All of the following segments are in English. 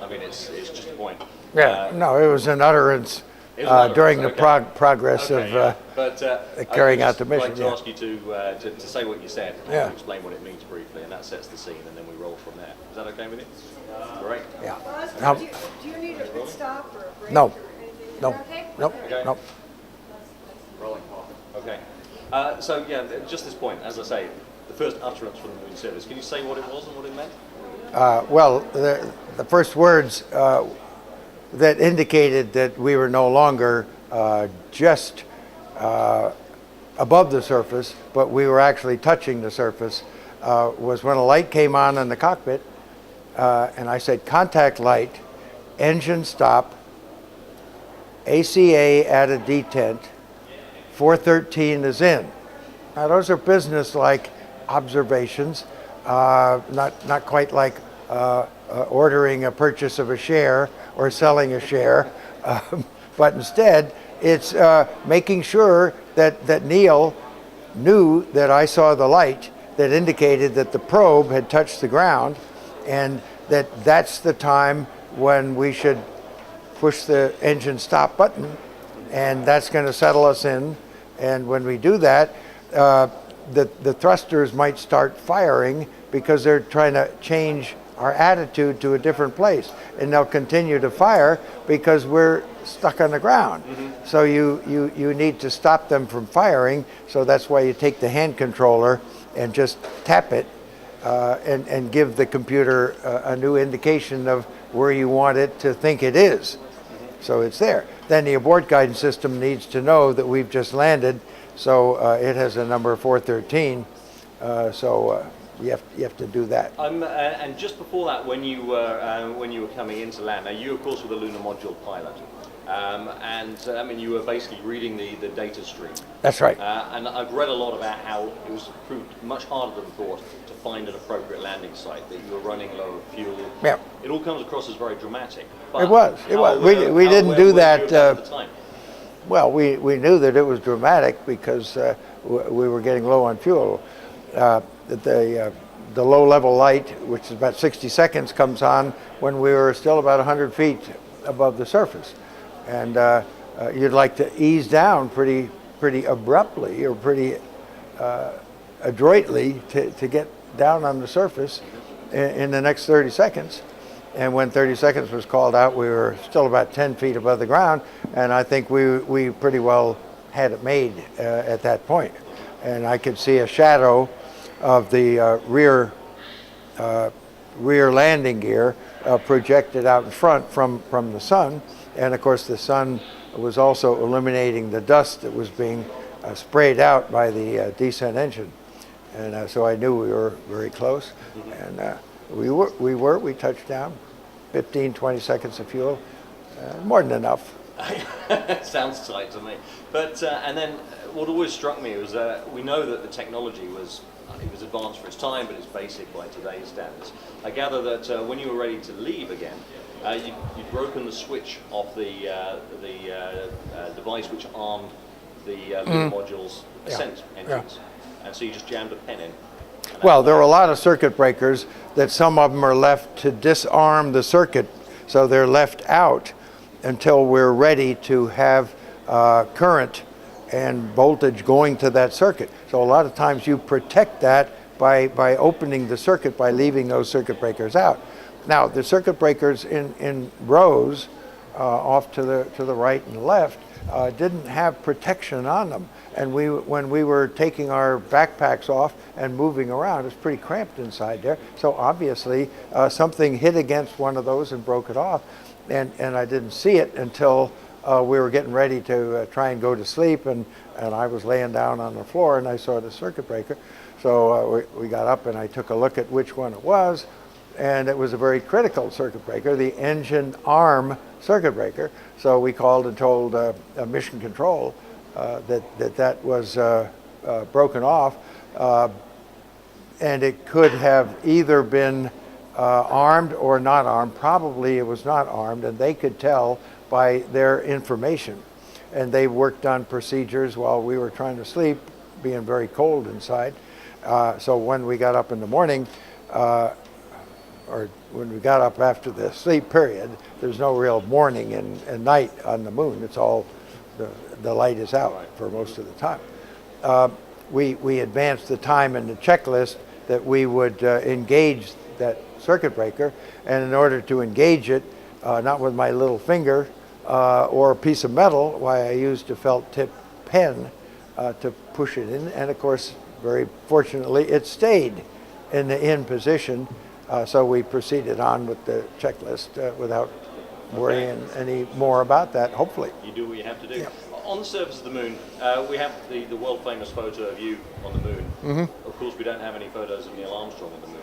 I mean, it's just a point. Yeah, no, it was an utterance during the progress of carrying out the mission. I'd like to ask you to say what you said, and explain what it means briefly, and that sets the scene, and then we roll from there. Is that okay with you? Great. Yeah. Do you need a pit stop or a break? No. Or anything? Nope. Okay? Nope. Okay. Nope. Rolling. Okay. So yeah, just this point, as I say, the first utterance from the moon service. Can you say what it was and what it meant? Well, the first words that indicated that we were no longer just above the surface, but we were actually touching the surface, was when a light came on in the cockpit, and I said, contact light, engine stop, ACA at a detent, 413 is in. Now those are business-like observations, not quite like ordering a purchase of a share or selling a share, but instead it's making sure that Neil knew that I saw the light that indicated that the probe had touched the ground, and that's the time when we should push the engine stop button, and that's going to settle us in. And when we do that, the thrusters might start firing because they're trying to change our attitude to a different place, and they'll continue to fire because we're stuck on the ground. Mm-hmm. So you need to stop them from firing. So that's why you take the hand controller and just tap it and give the computer a new indication of where you want it to think it is. Mm-hmm. So it's there. Then the abort guidance system needs to know that we've just landed, so it has a number 413. You have to do that. And just before that, when you were coming into land, now you of course were the lunar module pilot, I mean you were basically reading the data stream. That's right. And I've read a lot about how it was proved much harder than thought to find an appropriate landing site, that you were running low of fuel. Yeah. It all comes across as very dramatic. But it was. We didn't do that. At the time? Well, we knew that it was dramatic because we were getting low on fuel. The low-level light, which is about 60 seconds, comes on when we were still about 100 feet above the surface, and you'd like to ease down pretty abruptly or pretty adroitly to get down on the surface in the next 30 seconds. And when 30 seconds was called out, we were still about 10 feet above the ground, and I think we pretty well had it made at that point. And I could see a shadow of the rear landing gear projected out in front from the sun, and of course the sun was also eliminating the dust that was being sprayed out by the descent engine, and so I knew we were very close. Mm-hmm. And we touched down, 15-20 seconds of fuel, more than enough. Sounds tight to me. But and then what always struck me was we know that the technology was advanced for its time, but it's basic by today's standards. I gather that when you were ready to leave again, you'd broken the switch off the device which armed the module's ascent engines, and so you just jammed a pen in. Well, there were a lot of circuit breakers that some of them are left to disarm the circuit, so they're left out until we're ready to have current and voltage going to that circuit. So a lot of times you protect that by opening the circuit, by leaving those circuit breakers out. Now the circuit breakers in rows off to the right and left didn't have protection on them, and when we were taking our backpacks off and moving around, it's pretty cramped inside there, so obviously something hit against one of those and broke it off, and I didn't see it until we were getting ready to try and go to sleep, and I was laying down on the floor and I saw the circuit breaker. So we got up and I took a look at which one it was, and it was a very critical circuit breaker, the engine arm circuit breaker. So we called and told mission control that was broken off, and it could have either been armed or not armed. Probably it was not armed, and they could tell by their information, and they worked on procedures while we were trying to sleep, being very cold inside. So when we got up in the morning, or when we got up after the sleep period, there's no real morning and night on the moon. It's all, the light is out for most of the time. We advanced the time in the checklist that we would engage that circuit breaker, and in order to engage it, not with my little finger or a piece of metal, why I used a felt tip pen to push it in, and of course, very fortunately, it stayed in the in position, so we proceeded on with the checklist without worrying any more about that, hopefully. You do what you have to do. Yeah. On the surface of the moon, we have the world famous photo of you on the moon. Mm-hmm. Of course, we don't have any photos of Neil Armstrong on the moon.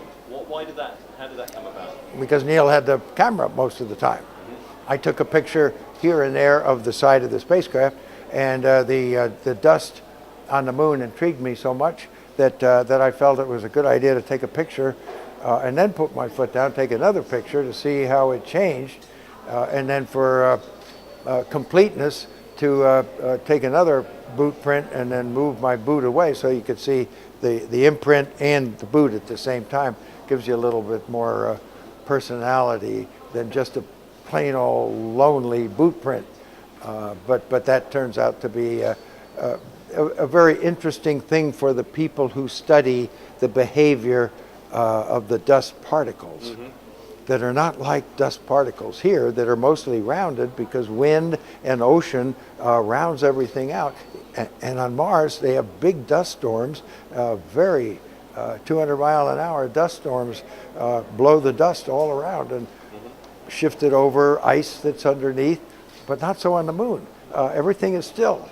How did that come about? Because Neil had the camera most of the time. Mm-hmm. I took a picture here and there of the side of the spacecraft, and the dust on the moon intrigued me so much that I felt it was a good idea to take a picture and then put my foot down, take another picture to see how it changed, and then for completeness to take another boot print and then move my boot away so you could see the imprint and the boot at the same time. Gives you a little bit more personality than just a plain old lonely boot print. But that turns out to be a very interesting thing for the people who study the behavior of the dust particles. Mm-hmm. That are not like dust particles here, that are mostly rounded because wind and ocean rounds everything out. And on Mars, they have big dust storms, very 200-mile-an-hour dust storms blow the dust all around and shift it over ice that's underneath, but not so on the moon. Everything is still.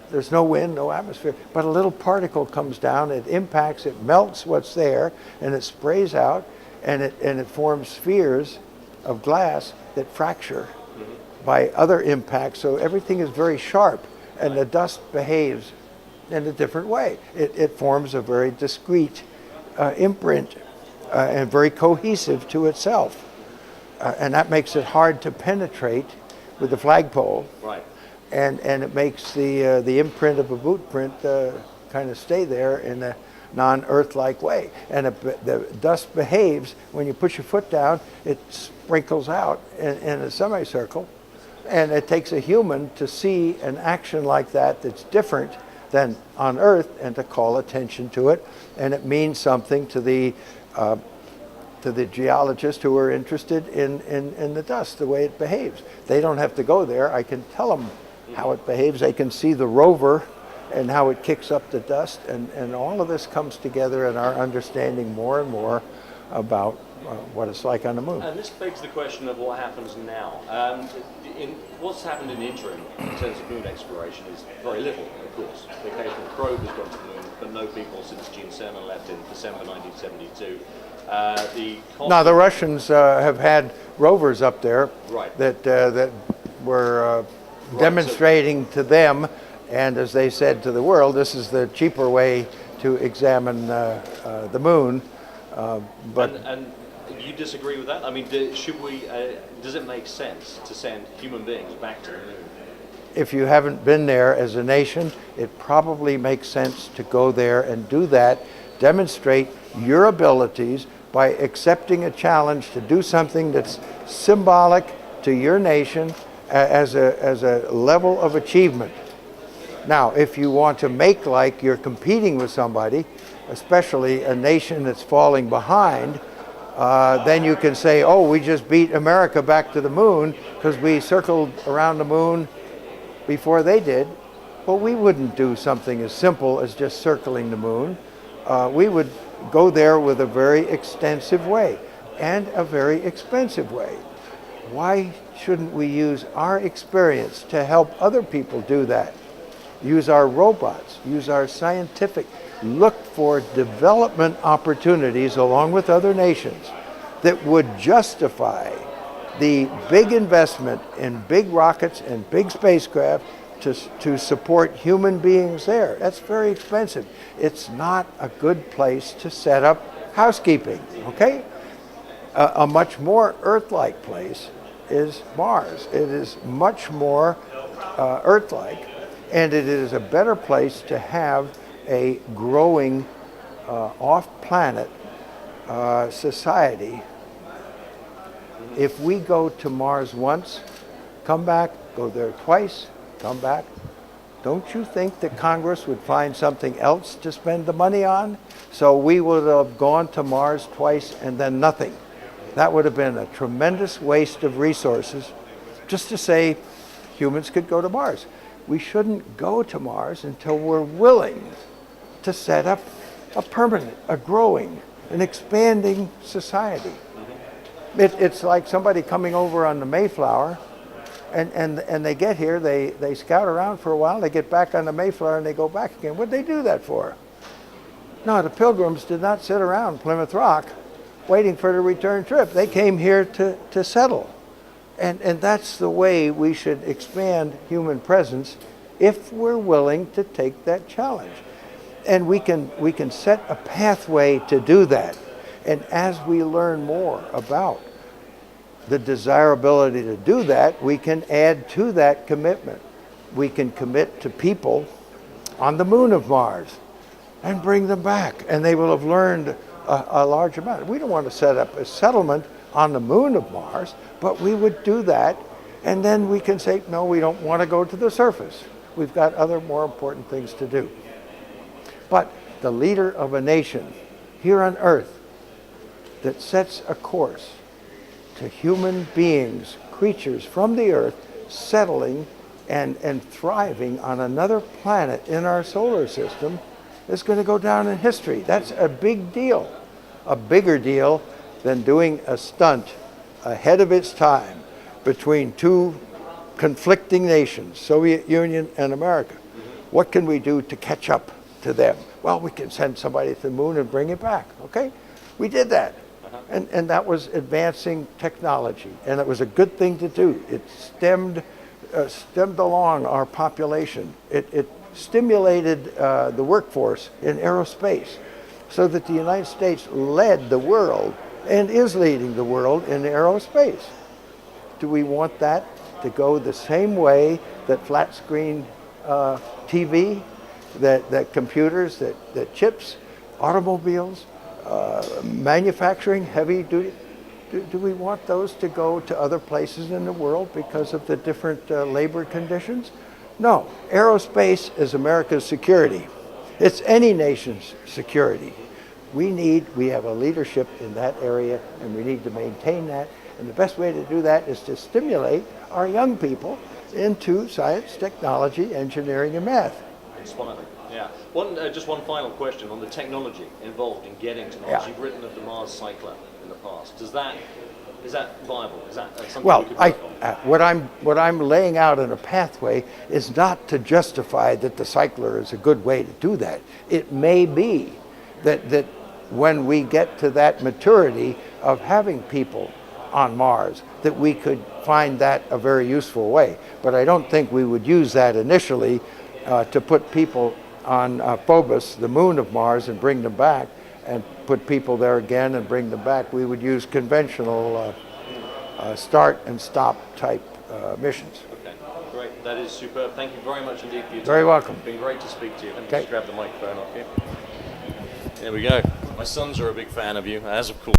There's no wind, no atmosphere, but a little particle comes down, it impacts, it melts what's there, and it sprays out, and it forms spheres of glass that fracture by other impacts. So everything is very sharp, and the dust behaves in a different way. It forms a very discrete imprint and very cohesive to itself. And that makes it hard to penetrate with the flagpole. Right. And it makes the imprint of a boot print kind of stay there in a non-Earth-like way. And the dust behaves when you put your foot down, it sprinkles out in a semicircle. And it takes a human to see an action like that that's different than on Earth and to call attention to it. And it means something to the geologists who are interested in the dust, the way it behaves. They don't have to go there. I can tell them how it behaves. They can see the rover and how it kicks up the dust. And all of this comes together in our understanding more and more about what it's like on the moon. And this begs the question of what happens now. What's happened in the interim in terms of moon exploration is very little, of course. The occasional probe has gone to the moon, but no people since Gene Cernan left in December 1972. The Russians have had rovers up there right. that were demonstrating to them, and as they said to the world, this is the cheaper way to examine the moon. And you disagree with that? I mean, does it make sense to send human beings back to the moon? If you haven't been there as a nation, it probably makes sense to go there and do that, demonstrate your abilities by accepting a challenge to do something that's symbolic to your nation as a level of achievement. Now, if you want to make like you're competing with somebody, especially a nation that's falling behind, then you can say, oh, we just beat America back to the moon because we circled around the moon before they did. Well, we wouldn't do something as simple as just circling the moon. We would go there with a very extensive way and a very expensive way. Why shouldn't we use our experience to help other people do that? Use our robots, use our scientific, look for development opportunities along with other nations that would justify the big investment in big rockets and big spacecraft to support human beings there. That's very expensive. It's not a good place to set up housekeeping, okay? A much more Earth-like place is Mars. It is much more Earth-like, and it is a better place to have a growing off-planet society If we go to Mars once, come back, go there twice, come back, don't you think that Congress would find something else to spend the money on? So we would have gone to Mars twice and then nothing. That would have been a tremendous waste of resources just to say humans could go to Mars. We shouldn't go to Mars until we're willing to set up a permanent, a growing, an expanding society. It's like somebody coming over on the Mayflower, and they get here, they scout around for a while, they get back on the Mayflower and they go back again. What'd they do that for? No, the Pilgrims did not sit around Plymouth Rock waiting for the return trip. They came here to settle. And that's the way we should expand human presence if we're willing to take that challenge. And we can set a pathway to do that. And as we learn more about the desirability to do that, we can add to that commitment. We can commit to people on the moon of Mars and bring them back, and they will have learned a large amount. We don't want to set up a settlement on the moon of Mars, but we would do that, and then we can say, no, we don't want to go to the surface. We've got other more important things to do. But the leader of a nation here on Earth that sets a course to human beings, creatures from the Earth, settling and thriving on another planet in our solar system is going to go down in history. That's a big deal, a bigger deal than doing a stunt ahead of its time between two conflicting nations, Soviet Union and America. What can we do to catch up to them? Well, we can send somebody to the moon and bring it back, okay? We did that. And that was advancing technology, and it was a good thing to do. It stemmed along our population. It stimulated the workforce in aerospace so that the United States led the world and is leading the world in aerospace. Do we want that to go the same way that flat screen TV, that computers, that chips, automobiles, manufacturing, heavy duty, do we want those to go to other places in the world because of the different labor conditions? No, aerospace is America's security. It's any nation's security. We have a leadership in that area, and we need to maintain that. And the best way to do that is to stimulate our young people into science, technology, engineering, and math. Inspiring. Yeah. Just one final question on the technology involved in getting to Mars. Yeah. You've written of the Mars cycler in the past. Is that viable? Is that something Well, we could work on? what I'm laying out in a pathway is not to justify that the cycler is a good way to do that. It may be that when we get to that maturity of having people on Mars, that we could find that a very useful way. But I don't think we would use that initially to put people on Phobos, the moon of Mars, and bring them back, and put people there again and bring them back. We would use conventional start and stop type missions. Okay, great. That is superb. Thank you very much indeed for your time. Very welcome. It's been great to speak to you. Let me Okay. just grab the microphone off here. There we go. My sons are a big fan of you, as of course.